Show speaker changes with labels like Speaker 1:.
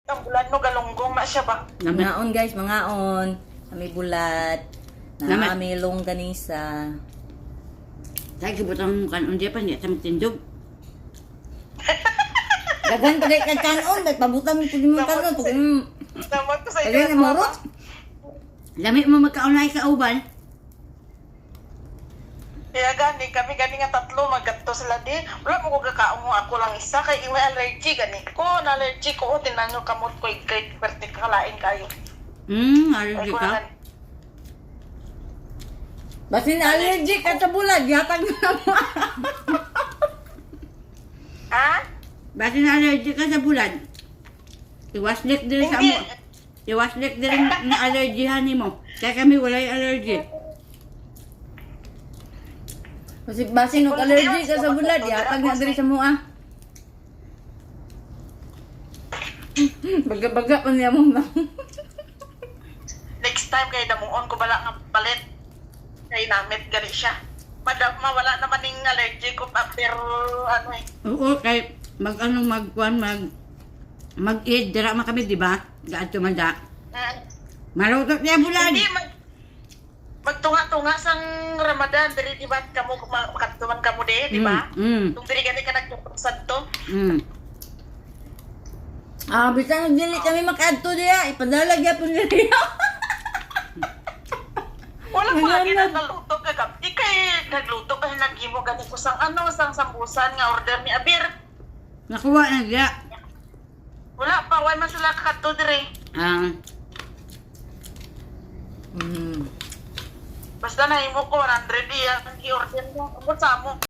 Speaker 1: Ang bulan no galunggong na siya ba?
Speaker 2: Mangaon guys, mangaon. Kami bulat. Na
Speaker 3: Naman.
Speaker 2: kami longganisa.
Speaker 3: Dahil kibutang kanon di pa niya sa magtindog.
Speaker 2: Dagan pa kay kanon, pabutang mo pud mo kanon, pag
Speaker 1: Damot ko sa
Speaker 2: kaya
Speaker 1: inyo.
Speaker 2: na moro.
Speaker 3: Lami mo magkaunay ka uban.
Speaker 1: Kaya gani, kami gani nga tatlo, magkato sila di. Wala mo ko kakaon mo, ako lang isa. Kay may allergy gani ko. Na-allergy ko, tinanyo kamot ko, ikay, vertikalain kayo.
Speaker 3: Allergy
Speaker 1: ko
Speaker 3: ka?
Speaker 1: na-
Speaker 2: Basin allergic ka sa bulat, yatag na mo.
Speaker 1: Ha?
Speaker 3: Bakit na allergy ka sa bulan? Iwaslik din sa
Speaker 1: Hindi.
Speaker 3: mo. Iwaslik din na allergyhan ni mo. Kaya kami wala yung allergy.
Speaker 2: Kasi basin og allergic ka sa bulat, yatag na diri sa mua. Baga-baga pa niya mo.
Speaker 1: Next time kay damuon ko bala nga palit. Kay namit gani siya. Mawala naman yung allergy ko pa, pero ano eh.
Speaker 3: Oo, kay mag-eat, dira man kami, di ba? Gaan tumanda. Malutot niya bulan.
Speaker 1: Hindi, magtunga-tunga sang Ramadan, dili di ba kamo makatuman kamo di ba? Kung dili gani ka nagtuksad to.
Speaker 2: Ah, bisang dili kami makadto diya, ipadala gyapon niya.
Speaker 1: Wala
Speaker 2: Wala
Speaker 1: pa lagi
Speaker 2: na.
Speaker 1: na naluto ka gabi. Kay nagluto ka nagimo gani ko sang sang sambusan nga order ni Abir.
Speaker 3: Nakuha na diya.
Speaker 1: Wala pa, why man sila kakato dire. Basta na imo ko 100 diya ang i-order mo. Amo sa mo.